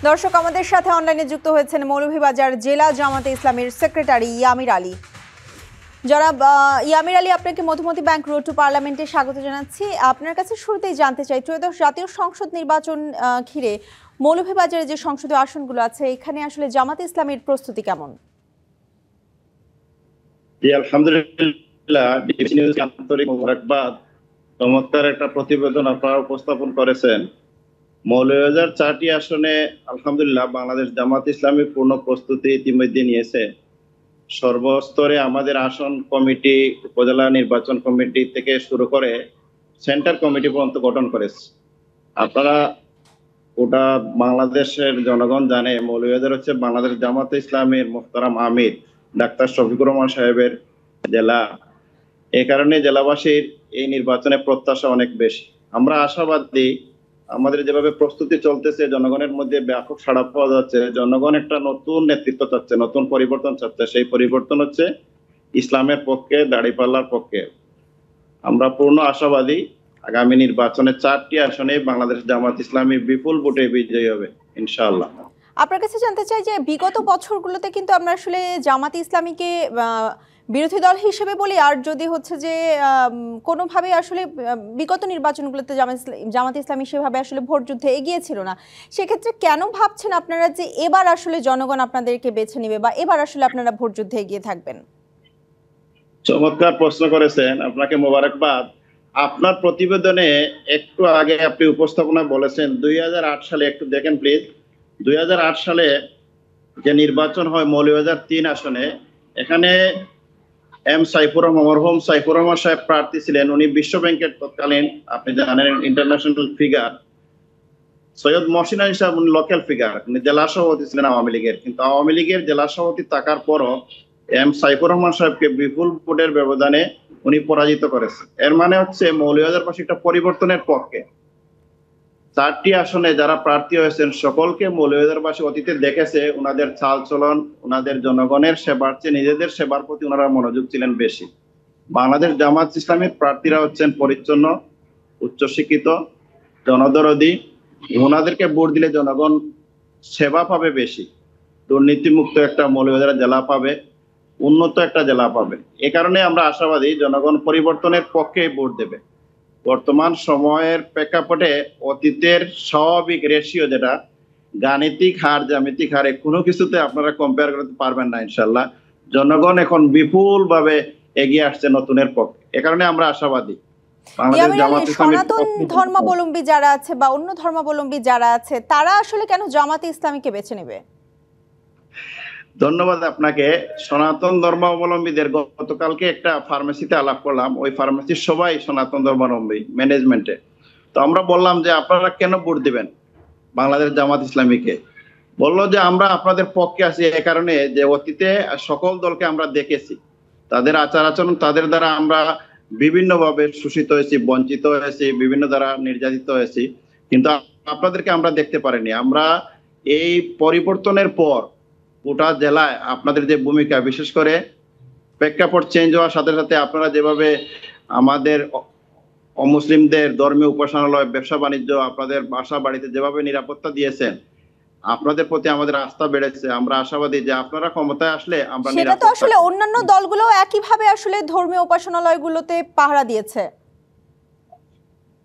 দর্শক, আমাদের সাথে অনলাইনে যুক্ত হয়েছেন মৌলভীবাজার জেলা জামাতে ইসলামীর সেক্রেটারি ইয়ামির আলী। জনাব ইয়ামির আলী, আপনাকে মধুমতি ব্যাংক রোড টু পার্লামেন্টে স্বাগত জানাচ্ছি। আপনার কাছে শুরুতেই জানতে চাই, ত্রয়োদশ জাতীয় সংসদ নির্বাচন ঘিরে মৌলভীবাজারে যে সংসদীয় আসনগুলো আছে, এখানে আসলে জামাতে ইসলামীর প্রস্তুতি কেমন? আলহামদুলিল্লাহ, ডিবিসি নিউজ আন্তরিক মোবারকবাদ। চমৎকার একটা প্রতিবেদন আপনারা উপস্থাপন করেছেন। মৌলভীবাজার 4টি আসনে আলহামদুলিল্লাহ বাংলাদেশ জামাত ইসলামী পূর্ণ প্রস্তুতি ইতিমধ্যে নিয়েছে। সর্বস্তরে আমাদের আসন কমিটি, উপজেলা নির্বাচন কমিটি থেকে শুরু করে সেন্টার কমিটি পর্যন্ত গঠন করেছে। আপনারা ওটা বাংলাদেশের জনগণ জানে, মৌলভীবাজার হচ্ছে বাংলাদেশ জামাত ইসলামীর মোহতারাম আমির ডাক্তার শফিকুর রহমান সাহেবের জেলা। এই কারণে জেলাবাসীর এই নির্বাচনে প্রত্যাশা অনেক বেশি। আমরা আশাবাদী, আমাদের যেভাবে প্রস্তুতি চলতেছে জনগণের মধ্যে ব্যাপক সাড়া পাওয়া যাচ্ছে। জনগণ একটা নতুন নেতৃত্ব চাচ্ছে, নতুন পরিবর্তন চাচ্ছে। সেই পরিবর্তন হচ্ছে ইসলামের পক্ষে, দাঁড়িপাল্লার পক্ষে। আমরা পূর্ণ আশাবাদী আগামী নির্বাচনে 4টি আসনে বাংলাদেশ জামাত ইসলামী বিপুল ভোটে বিজয়ী হবে ইনশাআল্লাহ। আপনার কাছে জানতে চাই যে বিগত বছরগুলোতে কিন্তু আমরা আসলে জামাত ইসলামীকে বিরোধী দল হিসেবে বলি, আর যদি হচ্ছে যে কোনোভাবে আসলে বিগত নির্বাচনগুলোতে জামাত ইসলামী সেভাবে আসলে ভোট যুদ্ধে এগিয়ে ছিল না। সেক্ষেত্রে কেন ভাবছেন আপনারা যে এবার আসলে জনগণ আপনাদেরকে বেছে নেবে বা এবার আসলে আপনারা ভোট যুদ্ধে এগিয়ে থাকবেন? চমৎকার প্রশ্ন করেছেন, আপনাকে মোবারকবাদ। আপনার প্রতিবেদনে একটু আগে আপনি উপস্থাপনা বলেছেন 2008 সালে, একটু দেখেন প্লিজ। 2008 সালে যে নির্বাচন হয় মৌলভীবাজার 3 আসনে, এখানে এম সাইফুর রহমান, মরহুম সাইফুর রহমান সাহেব প্রার্থী ছিলেন। উনি বিশ্ব ব্যাংকের তৎকালীন, আপনি জানেন, ইন্টারন্যাশনাল ফিগার। সৈয়দ মহসিন আলী সাহেব উনি লোকাল ফিগার, উনি জেলা সভাপতি ছিলেন আওয়ামী লীগের। কিন্তু আওয়ামী লীগের জেলা সভাপতি থাকার পরও এম সাইফুর রহমান সাহেবকে বিপুল ভোটের ব্যবধানে উনি পরাজিত করেছেন। এর মানে হচ্ছে মৌলভীবাজারবাসী একটা পরিবর্তনের পক্ষে। 4টি আসনে যারা প্রার্থী হয়েছেন সকলকে মৌলভীবাজারবাসী অতীতে দেখেছে, ওনাদের চাল চলন, ওনাদের জনগণের সেবার চেয়ে নিজেদের সেবার প্রতি ওনারা মনোযোগ ছিলেন বেশি। বাংলাদেশ জামাত ইসলামের প্রার্থীরা হচ্ছেন পরিচ্ছন্ন, উচ্চশিক্ষিত, জনদরদী। ওনাদেরকে ভোট দিলে জনগণ সেবা পাবে বেশি, দুর্নীতিমুক্ত একটা মৌলভীবাজার জেলা পাবে, উন্নত একটা জেলা পাবে। এ কারণে আমরা আশাবাদী জনগণ পরিবর্তনের পক্ষে ভোট দেবে। বর্তমান সময়ের প্রেক্ষাপটে অতীতের স্বাভাবিক রেশিও, যেটা গাণিতিক হার, জ্যামিতিক হারে কোনো কিছুতে আপনারা কম্পেয়ার করতে পারবেন না ইনশাল্লাহ। জনগণ এখন বিপুল ভাবে এগিয়ে আসছে নতুনের পক্ষে। এ কারণে আমরা আশাবাদী। সনাতন ধর্মাবলম্বী যারা আছে বা অন্য ধর্মাবলম্বী যারা আছে, তারা আসলে কেন জামাতে ইসলামীকে বেছে নেবে? ধন্যবাদ আপনাকে। সনাতন ধর্মাবলম্বীদের গতকালকে একটা ফার্মেসিতে আলাপ করলাম। ওই ফার্মেসির সবাই সনাতন ধর্মাবলম্বী ম্যানেজমেন্টে। তো আমরা বললাম যে আপনারা কেন ভোট দিবেন বাংলাদেশ জামাত ইসলামীকে? বললো যে আমরা আপনাদের পক্ষে আছি এ কারণে যে অতীতে সকল দলকে আমরা দেখেছি, তাদের আচার আচরণ, তাদের দ্বারা আমরা বিভিন্নভাবে শোষিত হয়েছি, বঞ্চিত হয়েছি, বিভিন্ন দ্বারা নির্যাতিত হয়েছি, কিন্তু আপনাদেরকে আমরা দেখতে পারিনি। আমরা এই পরিবর্তনের পর গোটা জেলায় আপনাদের যে ভূমিকা, বিশেষ করে প্রেক্ষাপট চেঞ্জ হওয়ার সাথে সাথে আপনারা যেভাবে আমাদের অমুসলিমদের ধর্মীয় উপাসনালয়, ব্যবসা বাণিজ্য, আপনাদের বাসা বাড়িতে যেভাবে নিরাপত্তা দিয়েছেন, আপনাদের প্রতি আমাদের আস্থা বেড়েছে। আমরা আশাবাদী যে আপনারা ক্ষমতায় আসলে আমরা সেটা তো আসলে অন্যান্য দলগুলো একই ভাবে আসলে ধর্মীয় উপাসনালয়গুলোতে পাহারা দিয়েছে।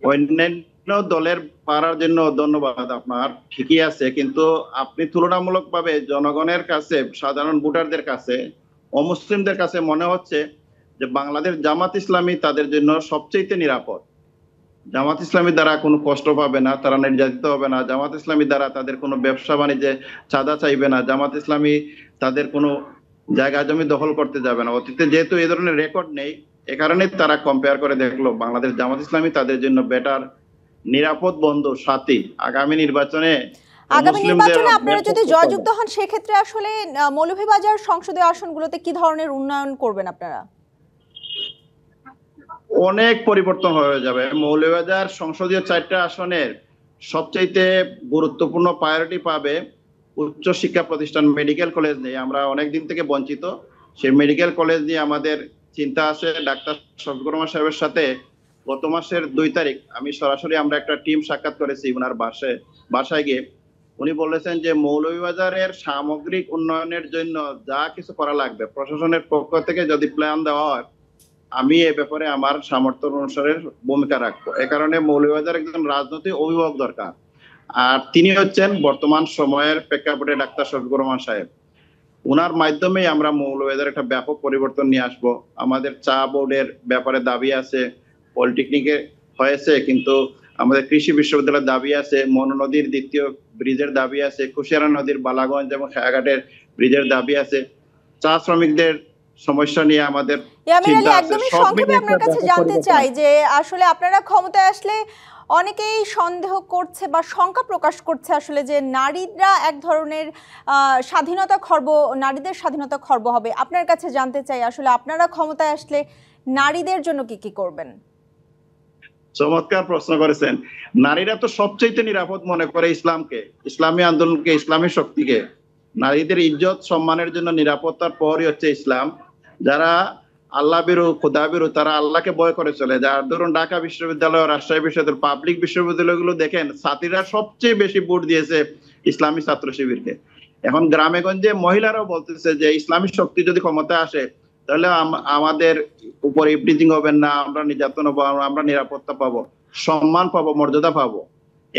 অন্যান্য দলের পাহারার জন্য ধন্যবাদ আপনার, ঠিকই আছে, কিন্তু আপনি তুলনামূলকভাবে জনগণের কাছে, সাধারণ ভোটারদের কাছে, অমুসলিমদের কাছে মনে হচ্ছে যে বাংলাদেশ জামাত ইসলামী তাদের জন্য সবচেয়ে নিরাপদ। জামাত ইসলামী দ্বারা কোনো কষ্ট পাবে না, তারা নির্যাতিত হবে না। জামাত ইসলামী দ্বারা তাদের কোনো ব্যবসা বাণিজ্যে চাঁদা চাইবে না। জামাত ইসলামী তাদের কোনো জায়গা জমি দখল করতে যাবে না। অতীতে যেহেতু এই ধরনের রেকর্ড নেই, এ কারণে তারা কম্পেয়ার করে দেখলো বাংলাদেশ জামাত ইসলামী তাদের জন্য বেটার, নিরাপদ বন্ধু, সাথী। আগামী নির্বাচনে আপনারা যদি জয়যুক্ত হন, সেক্ষেত্রে আসলে মৌলভীবাজার সংসদীয় আসনগুলোতে কি ধরনের উন্নয়ন করবেন আপনারা? অনেক পরিবর্তন হয়ে যাবে। মৌলভীবাজার সংসদীয় 4টা আসনের সবচাইতে গুরুত্বপূর্ণ প্রায়োরিটি পাবে উচ্চ শিক্ষা প্রতিষ্ঠান, মেডিকেল কলেজ নিয়ে। আমরা অনেকদিন থেকে বঞ্চিত, সেই মেডিকেল কলেজ নিয়ে আমাদের চিন্তা আছে। ডাক্তার শফিকুর রহমান সাহেবের সাথে গত মাসের 2 তারিখ আমি সরাসরি আমরা একটা টিম সাক্ষাৎ করেছি ওনার বাসায় গিয়ে। উনি বলেছেন যে মৌলভীবাজারের সামগ্রিক উন্নয়নের জন্য যা কিছু করা লাগবে প্রশাসনের পক্ষ থেকে যদি প্ল্যান দেওয়া হয়, আমি এ ব্যাপারে আমার সামর্থ্য অনুসারে ভূমিকা রাখবো। এ কারণে মৌলভীবাজার একজন রাজনৈতিক অভিভাবক দরকার, আর তিনি হচ্ছেন বর্তমান সময়ের প্রেক্ষাপটে ডাক্তার শফিকুর রহমান সাহেব। উনার মাধ্যমেই আমরা মৌলভীবাজারে একটা ব্যাপক পরিবর্তন নিয়ে আসব। আমাদের চা বোর্ডের ব্যাপারে দাবি আছে, পলিটেকনিকে হয়েছে, কিন্তু আমাদের কৃষি বিশ্ববিদ্যালয়ের দাবি আছে, মনু নদীর দ্বিতীয় ব্রিজের দাবি আছে, কুশিয়ারা নদীর বালাগঞ্জ এবং খেয়াঘাটের ব্রিজের দাবি আছে, চা শ্রমিকদের সমস্যা নিয়ে আমাদের ইয়ামির আলী, চিন্তা আছে। একদমই সব সংক্ষেপে মিলিয়ে একটা আপনার কাছে ব্যাপক জানতে পরিবর্তন। চাই যে আসলে আপনারা ক্ষমতায় আসলে অনেকেই সন্দেহ করছে বা শঙ্কা প্রকাশ করছে আসলে যে নারীরা এক ধরনের স্বাধীনতা খর্ব, নারীদের স্বাধীনতা খর্ব হবে। আপনার কাছে জানতে চাই আসলে আপনারা ক্ষমতায় আসলে নারীদের জন্য কি কি করবেন? চমৎকার প্রশ্ন করেছেন। নারীরা তো সবচেয়ে নিরাপদ মনে করে ইসলামকে, ইসলামী আন্দোলনকে, ইসলামী শক্তিকে। নারীদের ইজ্জত সম্মানের জন্য নিরাপত্তার পরই হচ্ছে ইসলাম। যারা আল্লাহ বিরু, খোদা বিরু, তারা আল্লাহকে ভয় করে চলে। যার ধরুন ঢাকা বিশ্ববিদ্যালয়, রাজশাহী বিশ্ববিদ্যালয়, পাবলিক বিশ্ববিদ্যালয়গুলো দেখেন, ছাত্রীরা সবচেয়ে বেশি ভোট দিয়েছে ইসলামী ছাত্র শিবিরকে। এখন গ্রামে গঞ্জে মহিলারাও বলতেছে যে ইসলামী শক্তি যদি ক্ষমতায় আসে তাহলে আমাদের উপর ইভটিজিং হবে না, আমরা নির্যাতন হবো, আমরা নিরাপত্তা পাবো, সম্মান পাবো, মর্যাদা পাবো।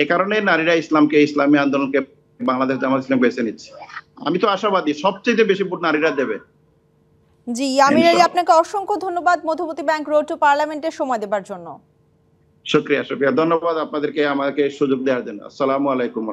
এ কারণে নারীরা ইসলামকে, ইসলামী আন্দোলনকে, বাংলাদেশ জামাত ইসলাম বেছে নিচ্ছে। আমি তো আশাবাদী সবচেয়ে বেশি ভোট নারীরা দেবে। জি, আমির আলী, আপনাকে অসংখ্য ধন্যবাদ মধুমতি ব্যাংক রোড টু পার্লামেন্টের সময় দেবার জন্য। শুক্রিয়া, ধন্যবাদ আপনাদেরকে আমাকে সুযোগ দেওয়ার জন্য। আসসালামু আলাইকুম।